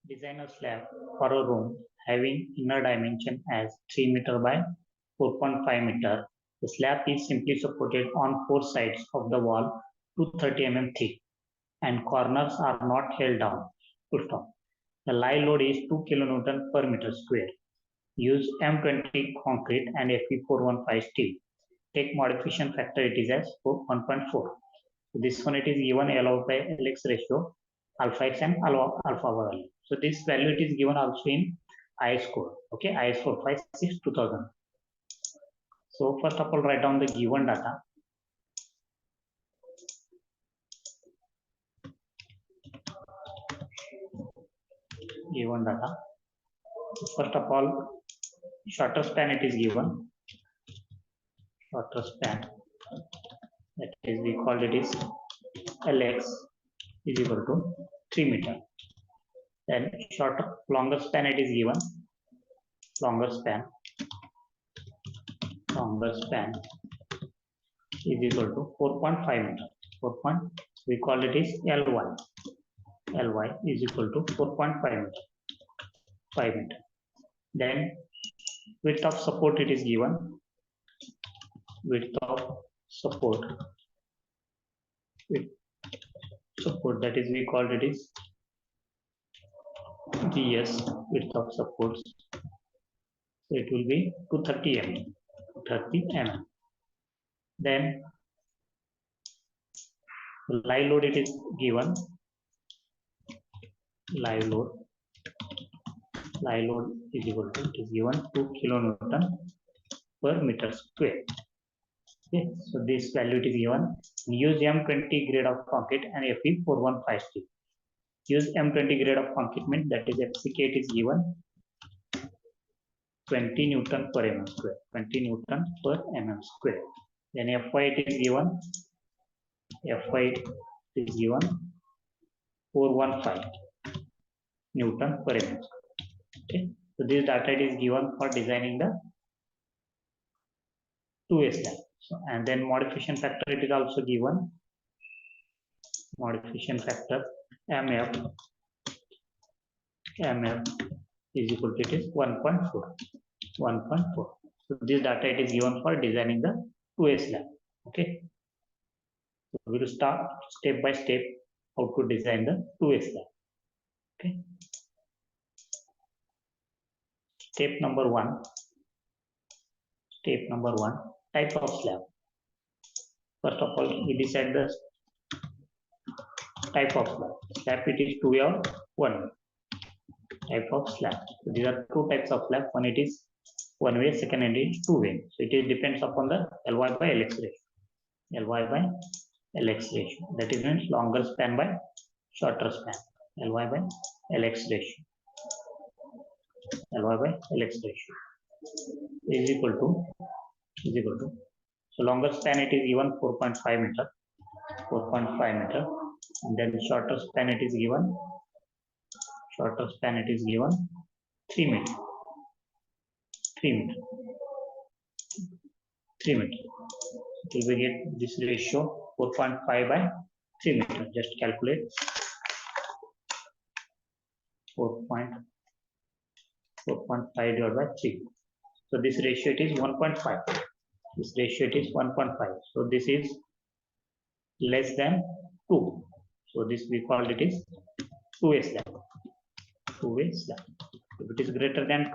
Design a slab for a room having inner dimension as 3 meter by 4.5 meter. The slab is simply supported on four sides of the wall 230 mm thick and corners are not held down. Full stop. The lie load is 2 kN per meter square. Use M20 concrete and Fe415 steel. Take modification factor, it is as 1.4. So this one it is given L by Lx ratio, alpha x and alpha value. So this value it is given also in IS code. Okay, IS 456 2000. So first of all, write down the given data. Given data. First of all, shorter span it is given. Shorter span, that is we call it is Lx is equal to 3 meter. Then longer span it is given. Longer span is equal to 4.5 meter. We call it is Ly. Ly is equal to 4.5 meter. 5 meter. Then width of support it is given. Width of support. That is we call it is GS, width of supports. So it will be 230 mm. Then lie load it is given. Lie load is equal to, it is given 2 kN per meter square. Okay, so this value it is given. Use M20 grade of concrete and Fe415 steel. Use M20 grade of concrete means that is FCK it is given 20 Newton per mm square. 20 Newton per mm square. Then Fy it is given. Fy is given 415 Newton per mm. Okay, so this data is given for designing the 2A slab. So, and then modification factor it is also given. Modification factor MF is equal to, it is 1.4. So this data it is given for designing the 2A slab. Okay, so we will start step by step how to design the 2A slab. Okay, step number one, type of slab. First of all, we decide the type of slab. Slab it is 2A or 1 type of slab. So these are two types of slab. One it is 1-way, second it is 2-way. So it is depends upon the Ly by Lx ratio. That is means longer span by shorter span. Ly by Lx ratio. Is equal to. So longer span it is given 4.5 meter. And then shorter span it is given. 3 meter. 3 meter. So we get this ratio 4.5 by 3 meter. Just calculate 4.5 divided by 3. So this ratio it is 1.5. So this is less than 2. So this we call it is 2A slab. If it is greater than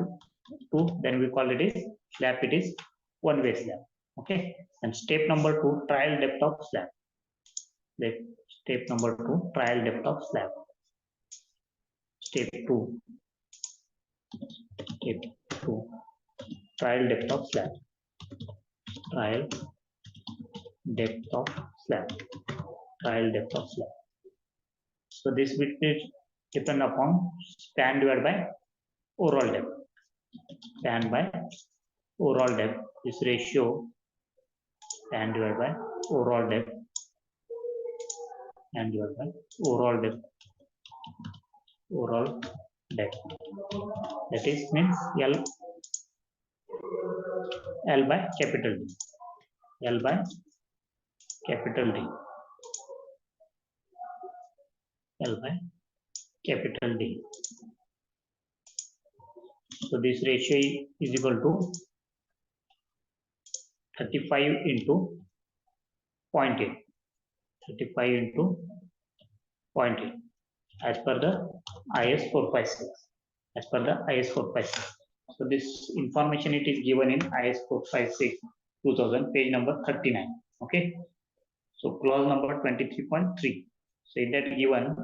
2, then we call it is slab. It is 1-way slab. Okay. And step number 2, trial depth of slab. Step number 2, trial depth of slab. Step 2, trial depth of slab. So this will depend upon span divided by overall depth. This ratio span divided by overall depth. That is means L by capital D. So this ratio is equal to 35 into 0.8. 35 into 0.8 as per the IS 456. As per the IS 456. So this information it is given in IS 456 2000 page number 39. Okay. So clause number 23.3. So in that given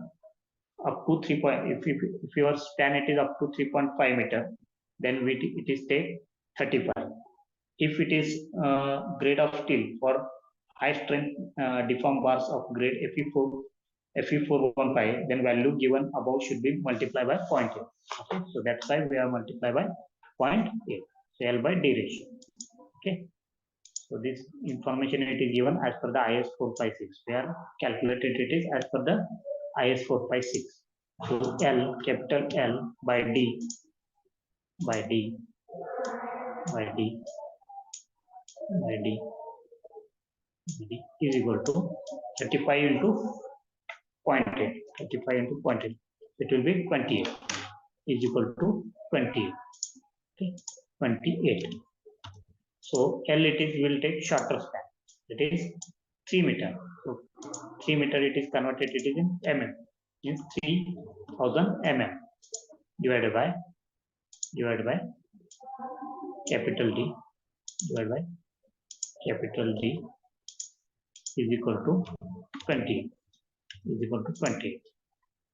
up to 3. If your span it is up to 3.5 meter, then it is take 35. If it is grade of steel for high strength deformed bars of grade Fe415, then value given above should be multiplied by 0.8. Okay, so that's why we are multiplied by 0.8. So L by D ratio. Okay. So this information it is given as per the IS 456. We are calculated it is as per the IS 456. So L, capital L by D by D by D by D is equal to 35 into 0.8. 35 into 0.8. It will be 28. Is equal to 28. Okay, 28. So L it is will take shorter span. It is 3 meter. So 3 meter it is converted. It is in mm. Means 3000 mm divided by capital D divided by capital D is equal to 20. Is equal to 20.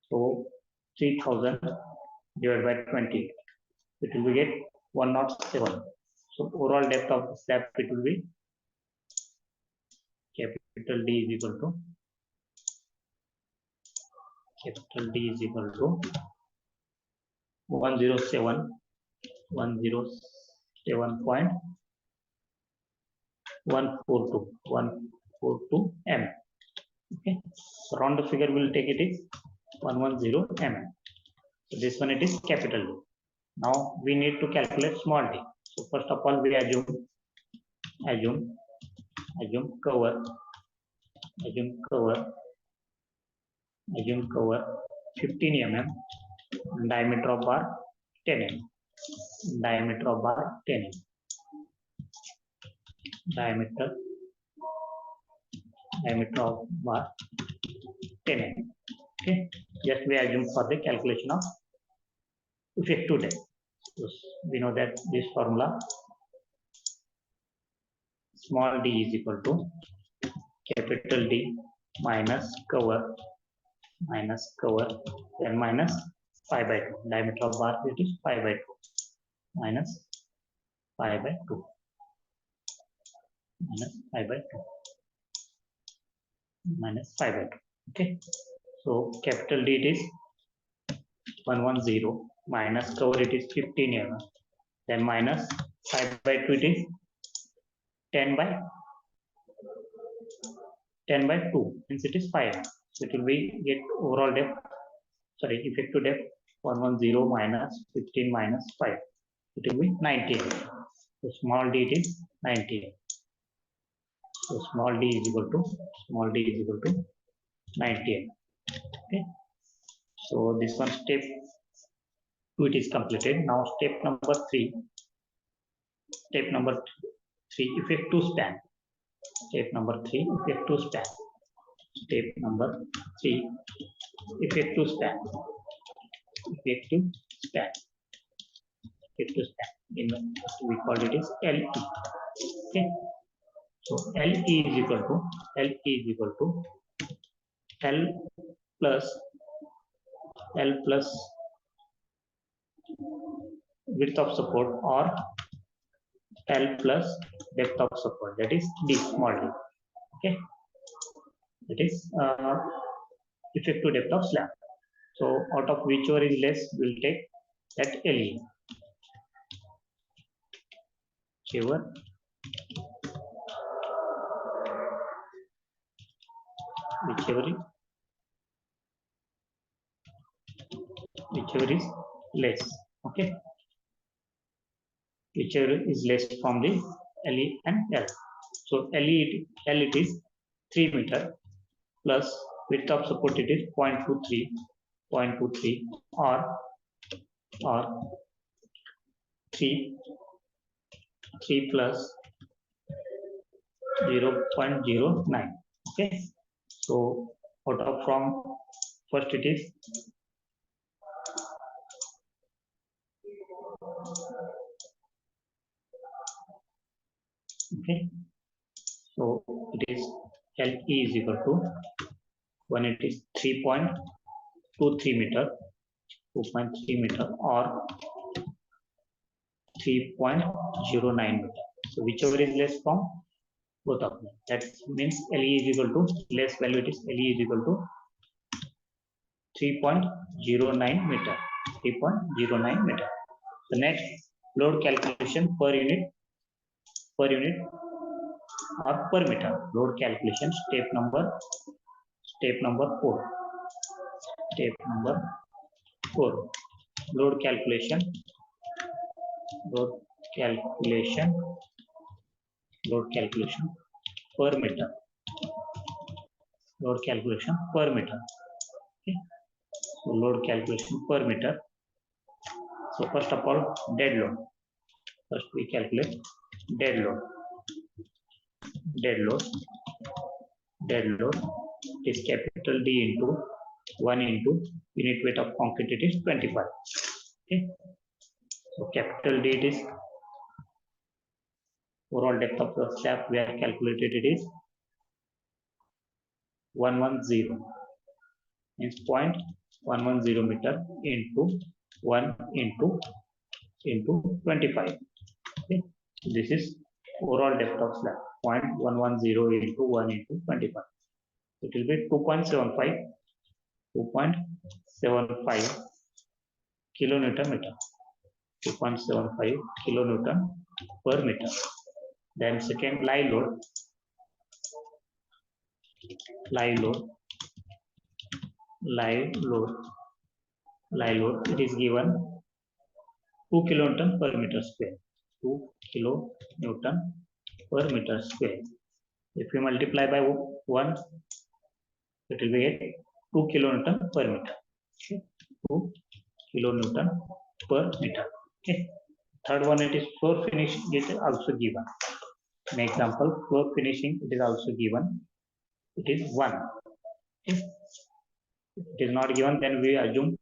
So 3000 divided by 20. It will be get 107. So overall depth of the slab it will be capital D is equal to 142 m. Okay, so round the figure will take it is 110 mm. So this one it is capital D. Now we need to calculate small d. So first of all we assume cover 15 mm, diameter of bar 10 mm, diameter of bar 10 mm, diameter of bar 10 mm. Okay, just we assume for the calculation of effective depth. So we know that this formula small d is equal to capital D minus cover then minus 5 by 2. Diameter of bar it is 5 by 2 minus 5 by 2 minus 5 by 2 minus 5 by 2. Okay, so capital D it is 110 minus cover it is 15 mm, then minus 5 by 2 it is 10 by 2 means it is 5. So it will be get overall depth, sorry, effective depth 110 minus 15 minus 5. It will be 90. So small d it is 90. So small d is equal to 90. Okay. So this one step 2 it is completed. Now step number 3. Step number 3 effective span. Step number 3 effective span. Step number 3 effective span. Effective span. Effective span. We call it is LE. Okay. So LE is equal to L plus width of support or L plus depth of support, that is D, small d. Okay, that is effective depth of slab. So out of whichever is less, we'll take that LE. Whichever is less. Okay, whichever is less from the LE and L. So L it is 3 meter plus width of support it is 0.23 or 3 plus 0.09. Okay, so out of from first it is okay, so it is LE is equal to when it is 3.23 meter, 2.3 meter or 3.09 meter. So whichever is less from both of them. That means LE is equal to less value, it is LE is equal to 3.09 meter. 3.09 meter. The next load calculation per unit or per meter. Load calculation step number 4. Step number 4. Load calculation per meter. Load calculation per meter. Okay. So load calculation per meter. So first of all, dead load. First we calculate dead load. Dead load is capital D into 1 into unit weight of concrete, it is 25. Okay. So capital D it is overall depth of the slab we are calculated, it is 110, means 0.110 meter into 1 into 25. Okay. So this is overall depth of slab, 0.110 into 1 into 25. It will be 2.75 kilonewton meter. 2.75 kilonewton per meter. Then second live load. It is given 2 kilonewton per meter square. 2 kilonewton per meter square. If you multiply by 1, it will be 2 kilonewton per meter. Okay. 2 kilonewton per meter. Okay. Third one, it is floor finishing, it is also given. An example, floor finishing, it is also given. It is 1. If it is not given, then we assume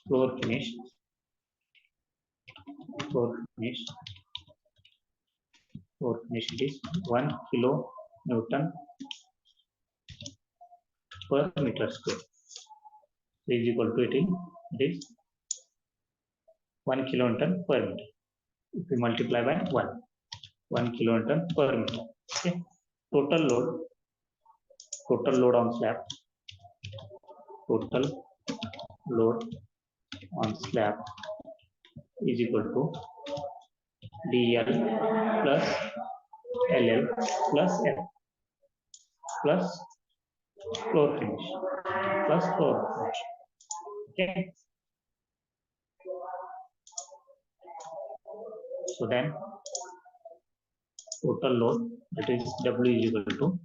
floor finish. Floor finish, it is 1 kilonewton per meter square. Is equal to it is 1 kilonewton per meter. If we multiply by 1 kilonewton per meter. Okay. Total load on slab. Total load on slab is equal to DL plus LL plus F plus floor finish. Okay. So then total load, it is W is equal to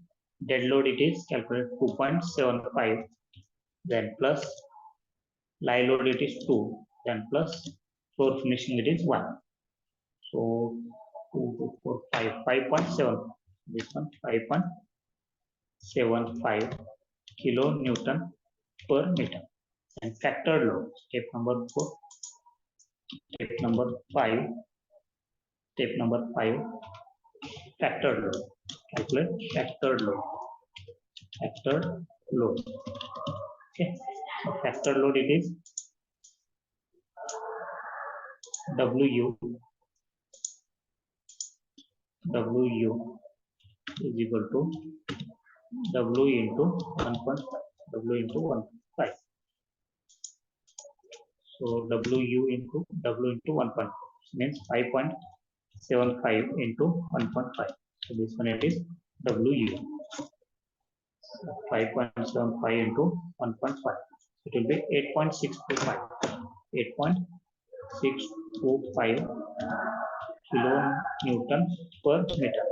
dead load, it is calculated 2.75, then plus live load, it is 2, then plus floor finishing, it is 1. So 2, 4, 5.7. This one 5.75 kilonewton per meter. And factored load, step number 4. Step number 5. Factored load. Calculate factored load. Okay. So factored load, it is WU is equal to W into 1.5. So WU into W into 1.5 means 5.75 into 1.5. So this one, it is WU. 5.75 into 1.5. It will be 8.625. 8.625 kilonewton per meter.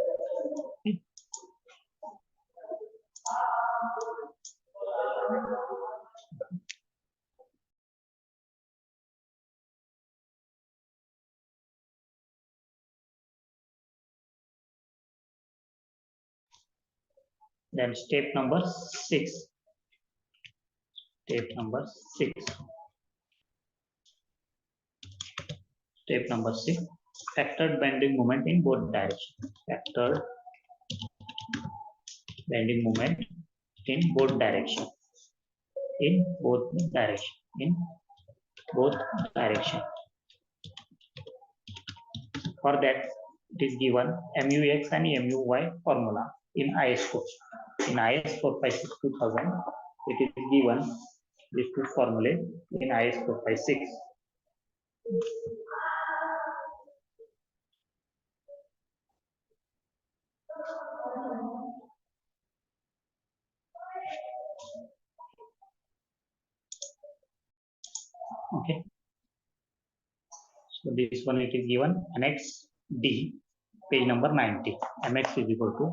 Then step number 6. Step number 6. Step number 6. Factored bending moment in both directions. Factored bending moment in both directions. In both directions. In both directions. For that, it is given MUX and MUY formula in IS code. In IS 456-2000, it is given these two formulae in IS 456. Okay. So this one it is given annex D, page number 90. MX is equal to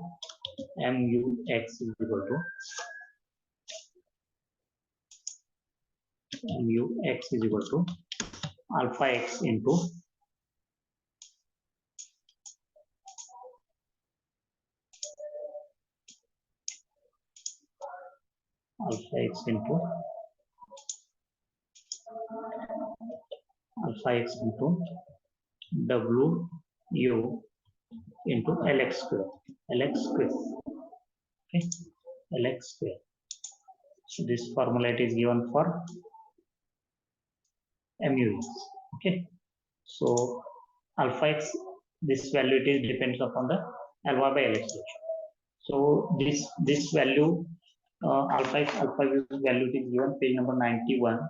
MUX is equal to MUX is equal to alpha x into alpha x into alpha x into W U into Lx square. Lx square. Okay. Lx square. So this formula it is given for MUX. Okay. So alpha x, this value it is depends upon the alpha by Lx ratio. So this value alpha x value is given page number 91,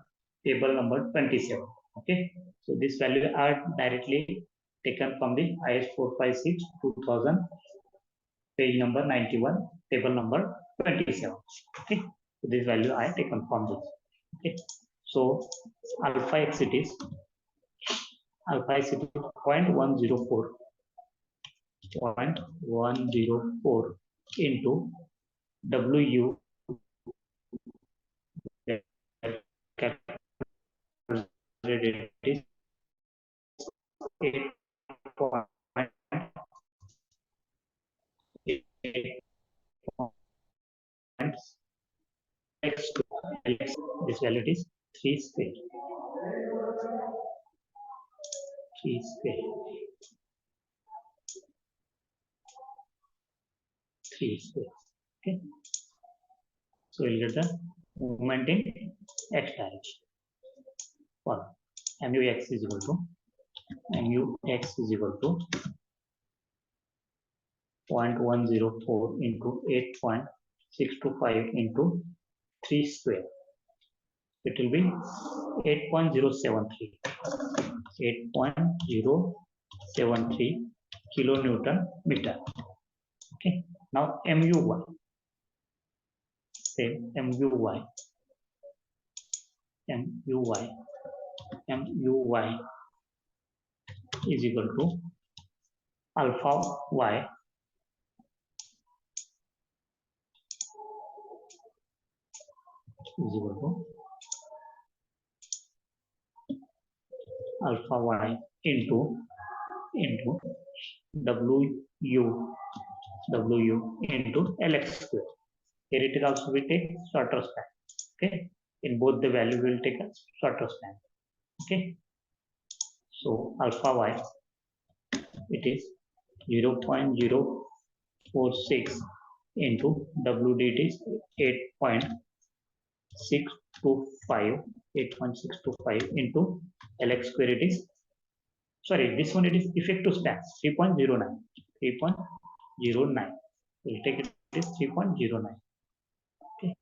table number 27. Okay. So this value are directly taken from the IS 456-2000, page number 91, table number 27. Okay. So this value I taken from this. Okay. So alpha x it is 0.104 into WU it is 8.6. This value is 3 square. 3 square. 3 square. Okay. So we'll get the movement in x direction. For MUX is equal to 0.104 into 8.625 into 3 square. It will be 8.073. 8.073 kilonewton meter. Okay. Now MUY. Same MUY is equal to alpha y is equal to alpha y into W into Lx square. Here it is also we take shorter span. Okay. In both the value will take a shorter span. Okay. So alpha y it is 0.046 into WD it is 8.625 into Lx square it is, sorry, this one it is effective span 3.09. We'll take it is 3.09. Okay.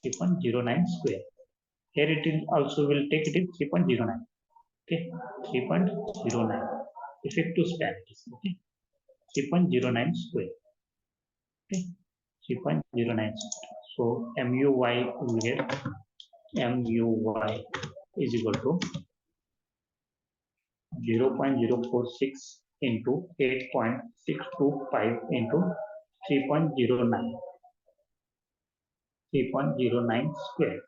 3.09 square. Here it is also will take it is 3.09. Okay. 3.09. Effective span is okay. 3.09 square. Okay. 3.09. So MUY will get MUY is equal to 0.046 into 8.625 into 3.09 square.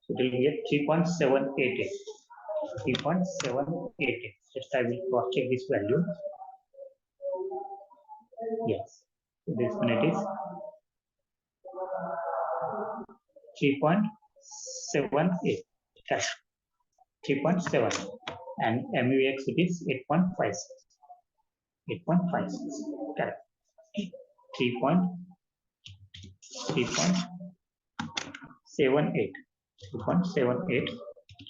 So it will be 3.788. 3.788. Just I will cross check this value. Yes. So this one it is 3.78. Correct. 3.7. And MUX it is 8.56. 8.56. Correct. 3.78. 2.78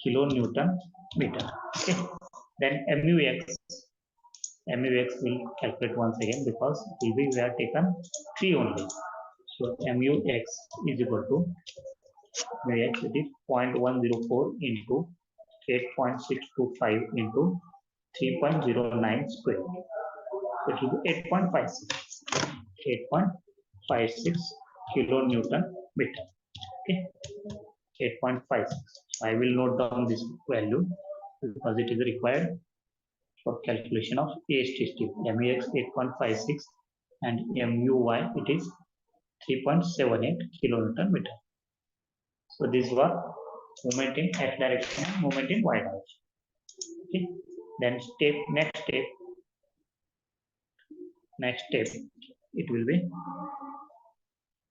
kilonewton meter. Okay. Then MUX will calculate once again because we have taken 3 only. So MUX is equal to MUX it is 0.104 into 8.625 into 3.09 square. So it will be 8.56. 8.56 kilonewton meter. Okay. 8.56. I will note down this value because it is required for calculation of AST steel. MUX 8.56 and MUY it is 3.78 kilonewton meter. So this was movement in X direction and movement in Y direction. Okay. Then next step it will be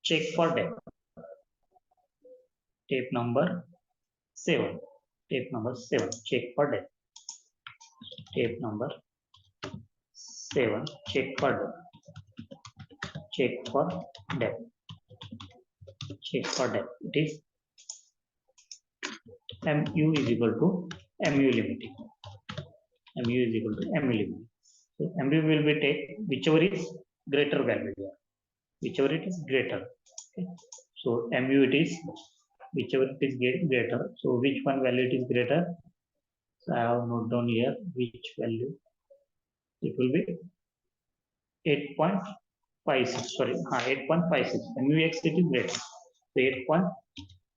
check for depth. Step number 7. Step number 7. Check for depth. Step number 7. Check for depth. Check for depth. Check for depth. It is MU is equal to MU limiting. MU is equal to MU limiting. So MU will be take whichever is greater value here. Whichever it is greater. Okay. So MU it is whichever it is greater. So which one value it is greater? So I have note down here which value. It will be 8.56. Sorry, 8.56. MUX it is greater. So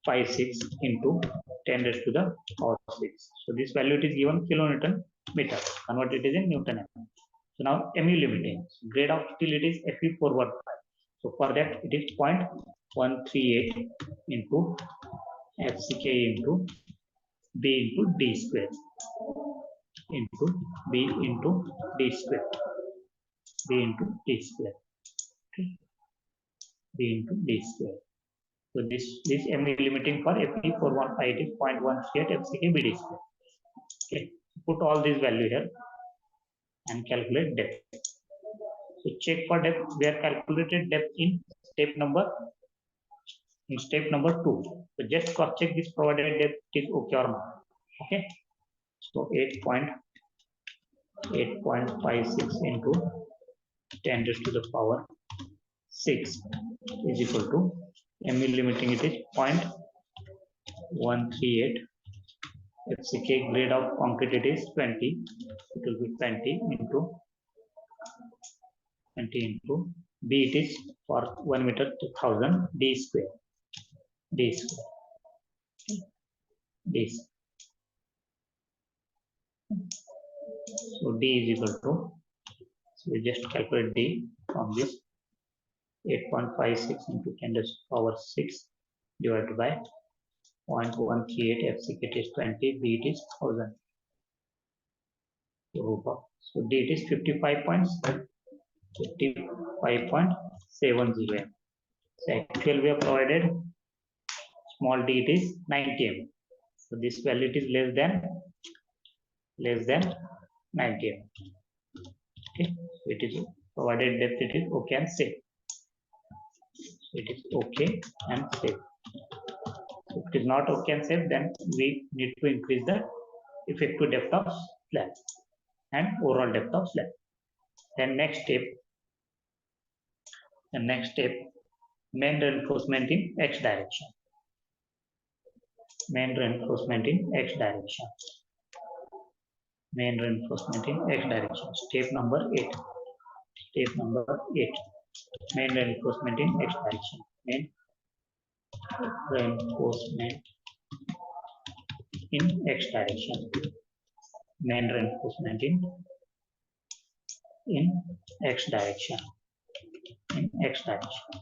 8.56 into 10 raised to the power 6. So this value it is given kilonewton meter. Convert it is in Newton m. So now MU limiting. Grade of steel it is Fe415. So for that it is 0.138 into FCK into B into D square into B into D square. B into D square. Okay. B into D square. So this MU limiting for Fe415 is 0.138 FCK BD square. Okay. Put all these value here and calculate depth. So check for depth. We have calculated depth in step number 2. So just cross check this provided depth is okay or not. Okay. So 8.56 into 10 raised to the power 6 is equal to MU limiting it is 0.138 FCK grade of concrete it is 20. It will be 20 into B it is for 1 meter to 1000 D square. D square. D. So D is equal to, so we just calculate D from this 8.56 into 10 raised to the power 6 divided by 0.138 FCK it is 20, B it is 1000. So D it is 55.70 m. So actually we have provided small d it is 90 m. So this value it is less than 90 m. Okay, so it is provided depth it is okay and safe. So it is okay and safe. If it is not okay and safe, then we need to increase the effective depth of slab and overall depth of slab. Then next step, main reinforcement in X direction. Main reinforcement in X direction. Main reinforcement in X direction. Step number 8. Step number 8. Main reinforcement in X direction. Main reinforcement in X direction. Main reinforcement in X direction. In X direction.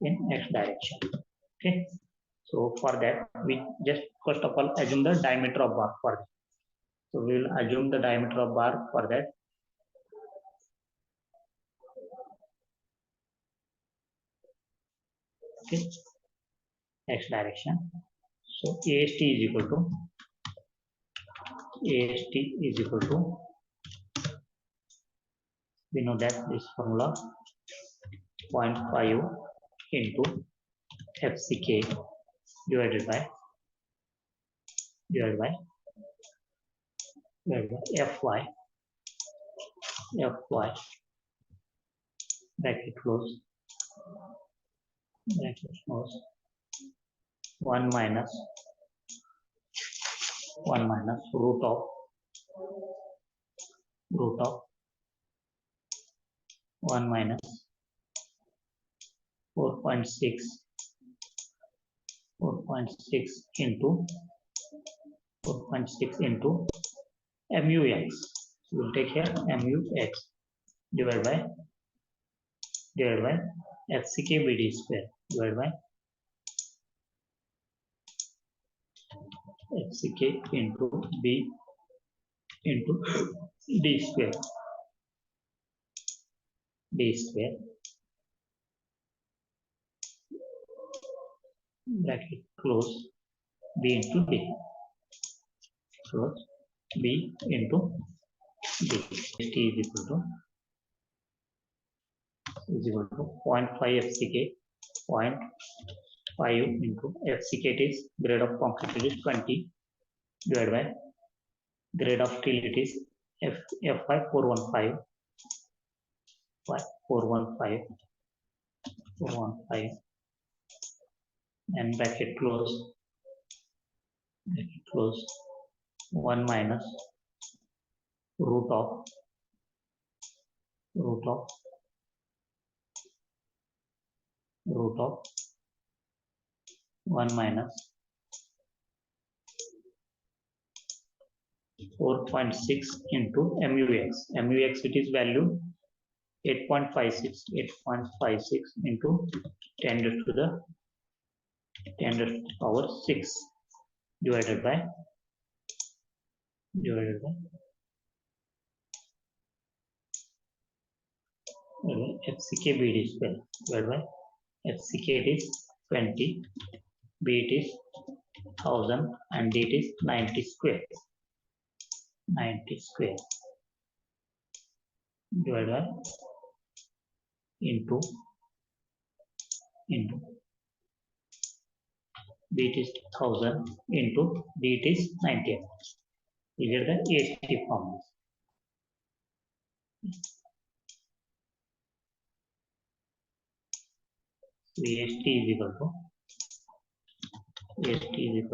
In X direction. Okay. So for that, we just first of all assume the diameter of bar for that. So we will assume the diameter of bar for that. Okay. x direction. So AST is equal to we know that this formula 0.5 into FCK divided by Fy bracket close 1 minus root of 1 minus 4.6 into MUX. So we'll take here MUX divided by FCK BD square divided by FCK into B into D square bracket close B into D close B into D. ST is equal to 0.5 FCK 0.5 into FCK, it is grade of concrete, it is 20 divided by grade of steel, it is Fy 415 and bracket close 1 minus root of 1 minus 4.6 into MUX. MUX, it is value 8.56 into 10 to the power 6 divided by FCK BD square divided by FCK, it is 20, B it is 1000 and D it is 90 square divided by into B it is 1000 into D it is 90. These are the AST formulas. So AST is equal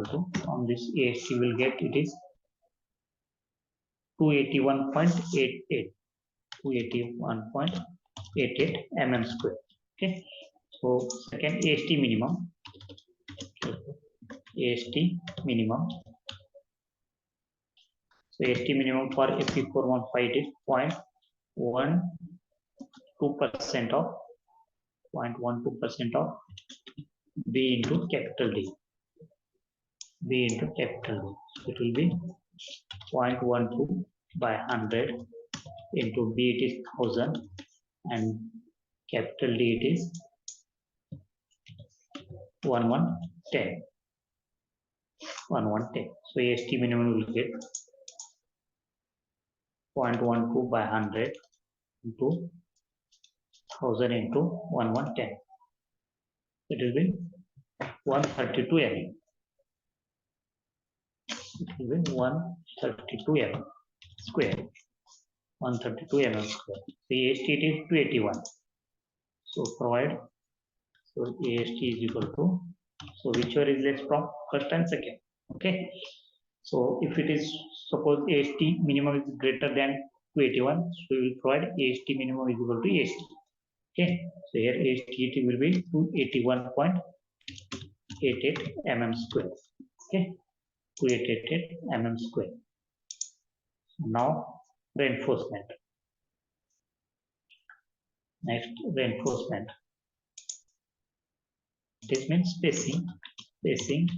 to from this AST will get, it is 281.88 mm square. Okay, so second AST minimum. So AST minimum for Fe415 is 0.12% of B into capital D. So it will be 0.12 by 100 into B it is 1000 and capital D it is 1110. So AST minimum will get 0.12 by 100 into 1000 into 1110. It will be 132 mm. It will be 132 mm square. 132 mm square. The AST it is 281. So provide. So AST is equal to. So whichever is less from first and second. Okay. So if it is, suppose AST minimum is greater than 281, so we will provide AST minimum is equal to AST. Okay. So here AST will be 281.88 mm square. Okay. 288 mm square. Now reinforcement. Next, reinforcement. This means spacing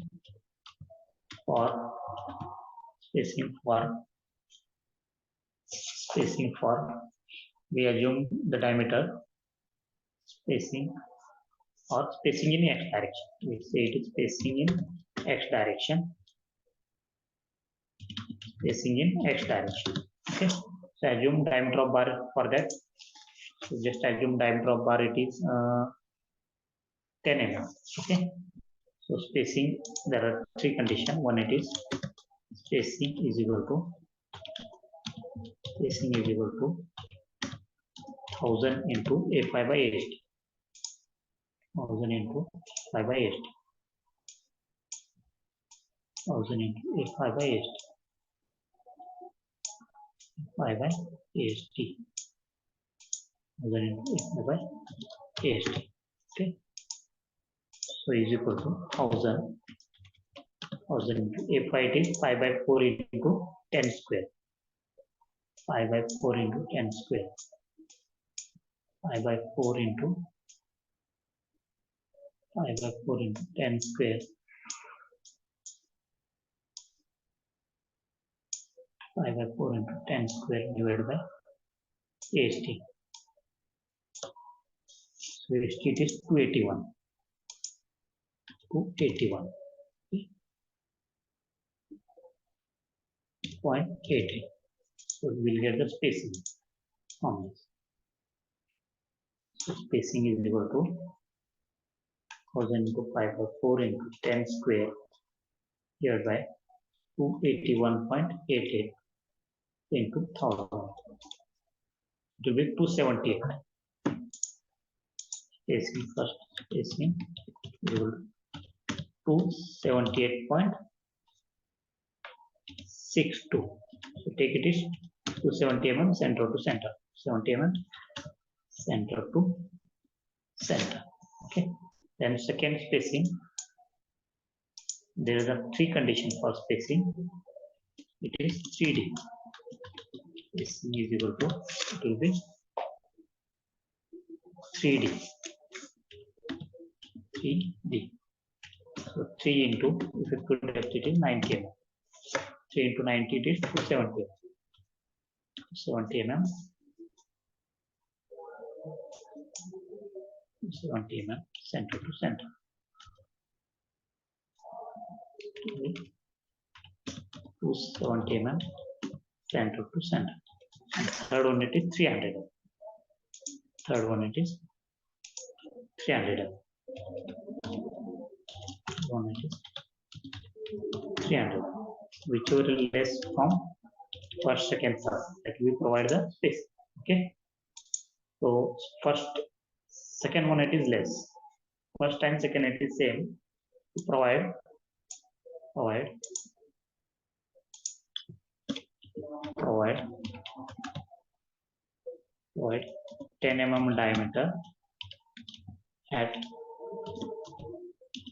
for we assume the diameter spacing or spacing in x direction. We say it is spacing in x direction. Spacing in x direction. Okay. So assume diameter of bar for that. So just assume diameter of bar, it is 10 mm. Okay. So spacing, there are three conditions. One, it is spacing is equal to 1000 into a pi by st. 1000 into pi by st. 1000 into a pi by st. Pi by st. 1000 into a pi by st. Okay. So is equal to 1000 into a pi, it is pi by 4 into 10 square. Pi by 4 into 10 square. Pi by 4 into 10 square. Pi by 4 into 10 square divided by st. So st it is 281. 281. 0.88. So we will get the spacing on this. So spacing is equal to 1000 into pi by 4 into 10 square divided by 281.88 into 1000. It will be 278. Spacing, first spacing is equal to 278.62. So take it is 270 mm center to center. 70 mm center to center. Okay. Then second spacing, there are three conditions for spacing. It is 3D. Spacing is equal to, it will be 3D. 3D. So 3 into, if it could depth, it is 90 mm. 3 into 90, it is 270 mm. 70 mm. 70 mm center to center. 270 mm center to center. And third one, it is 300 mm. Third one, it is 300 mm. One, it is 300. Whichever is less from first, second, third, that we provide the space. Okay. So first, second one, it is less. First and second, it is same. We provide 10 mm diameter at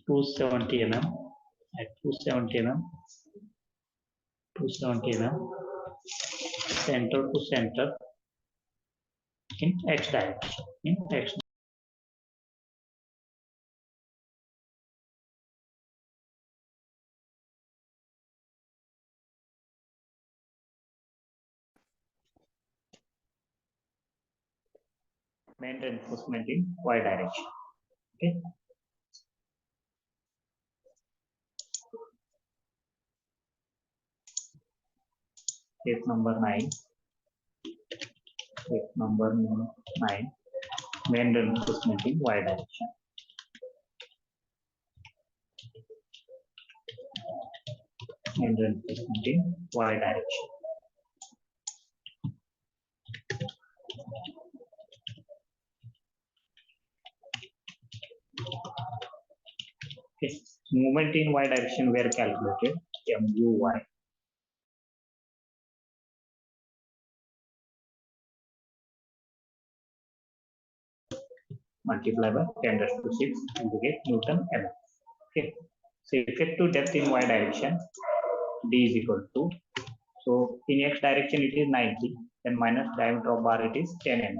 270 mm. At 270 mm. 270 mm center to center in x direction. In x. Main reinforcement in y direction. Okay. Step number 9. Step number 9. Main reinforcement in y direction. Main reinforcement in y direction. Okay. Movement in y direction were calculated. MUY. Multiply by 10 raised to 6 and we get Newton mm. Okay. So effective depth in y direction, d is equal to, so in x direction it is 90, then minus diameter of bar, it is 10 mm.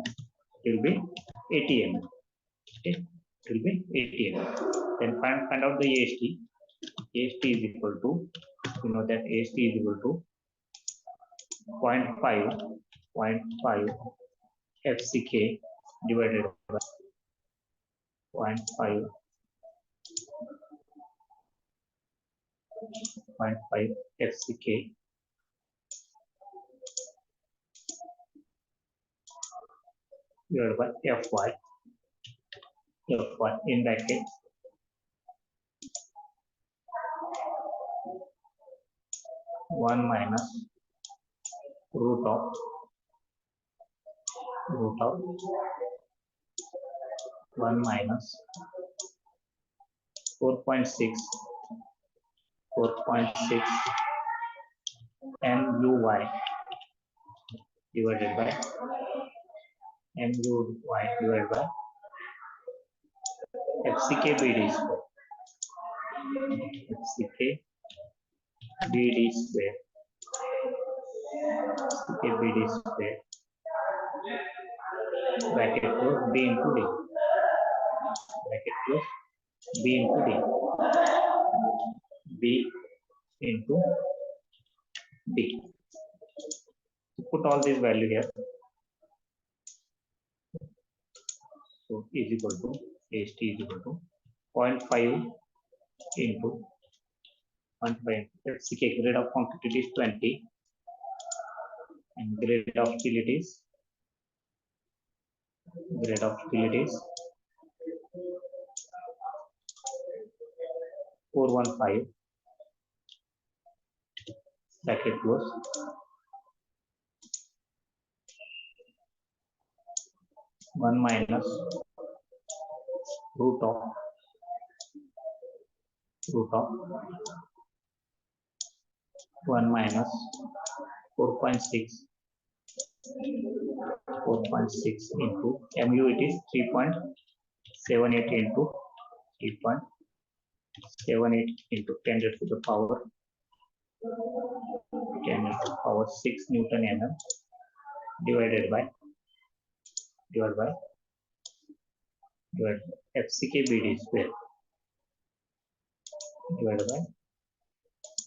It will be 80 mm. Okay. It will be 80 mm. Then find out the AST. AST is equal to, you know that AST is equal to 0.5 FCK divided by 0.5 FCK divided by Fy in bracket 1 minus root of 1 minus 4.6 MUY divided by FCK BD square. FCK BD square. FCK BD square. Bracket close B into D. Bracket close B into D. B into D. So put all this value here. So is equal to AST is equal to 0.5 into 0.5 FCK grade of concrete is 20 and grade of steel it is 415 bracket close 1 minus root of 1 minus 4.6 into MU it is 3.78 into 3.78 into 10 to the power 6 Newton mm divided by FCK BD square divided by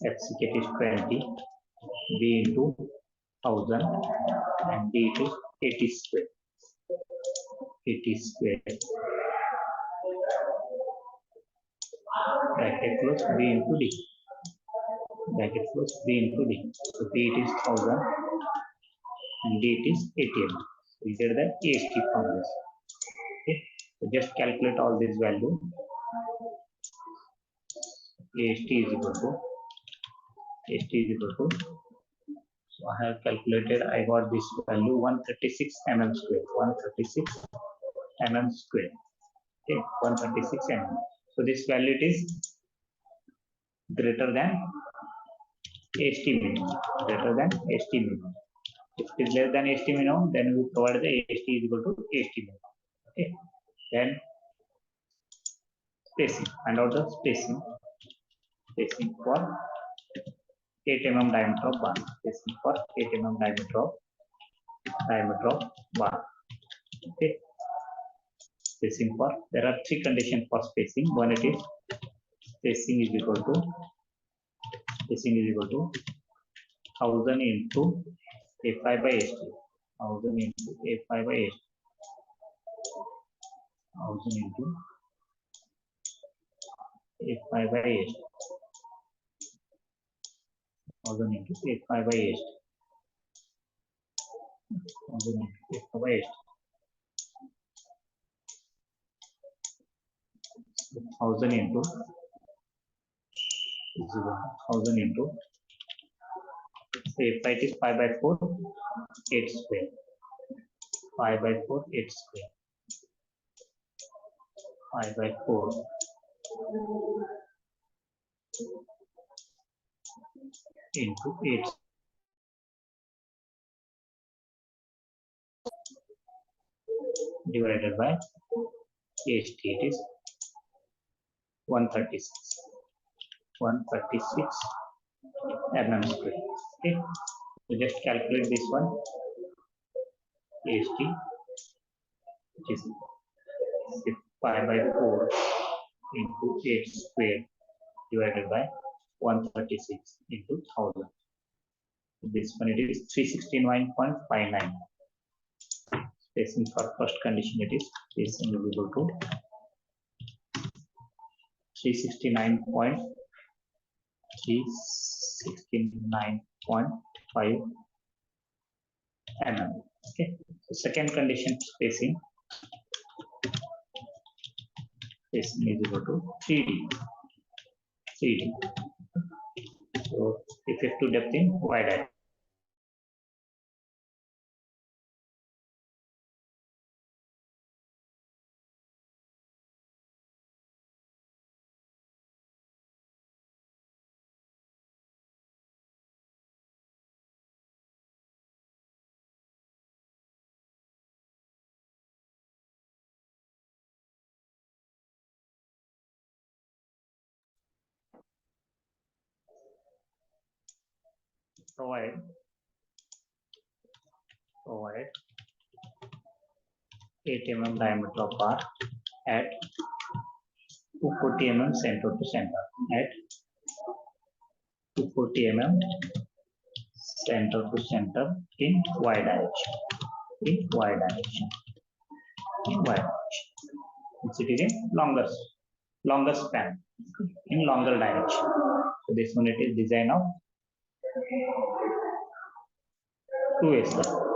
FCK is 20 B into 1000 and D it is 80 square. Bracket close B into D. So B it is 1000 and D it is 80. So we get the AST from this. Okay. So just calculate all this value. AST is equal to so I have calculated, I got this value 136 mm square. 136 mm square. Okay, 136 mm. So this value it is greater than AST minimum. If it is less than AST minimum, then we provide the AST is equal to AST minimum. Okay. Then spacing. Find out the spacing for 8 mm diameter of bar. Spacing for 8 mm diameter of bar. Okay. Spacing for, there are three conditions for spacing. One it is spacing is equal to 1000 into A5 by ST. 1000 into A5 by ST. 1000 into A5 by ST. 1000 into A5 by ST. 1000 into A5 by ST. 1000 into 8 is 5 by 4 8 square. 5 by 4 8 square. 5 by 4 into 8 divided by AST, it is 136 mm square. Okay, so just calculate this one. AST, which is 5 by 4 into 8 square divided by 136 into 1000. This one it is 369.59. Spacing for first condition it is spacing is equal to 369.5 mm. Okay. So second condition, spacing is equal to 3D. 3D. So effective depth in y direction. Provide 8 mm diameter of bar at 240 mm center to center. At 240 mm center to center in y direction. In y direction. In y direction. It is in longer span. In longer direction. So this unit is design of 2 slab.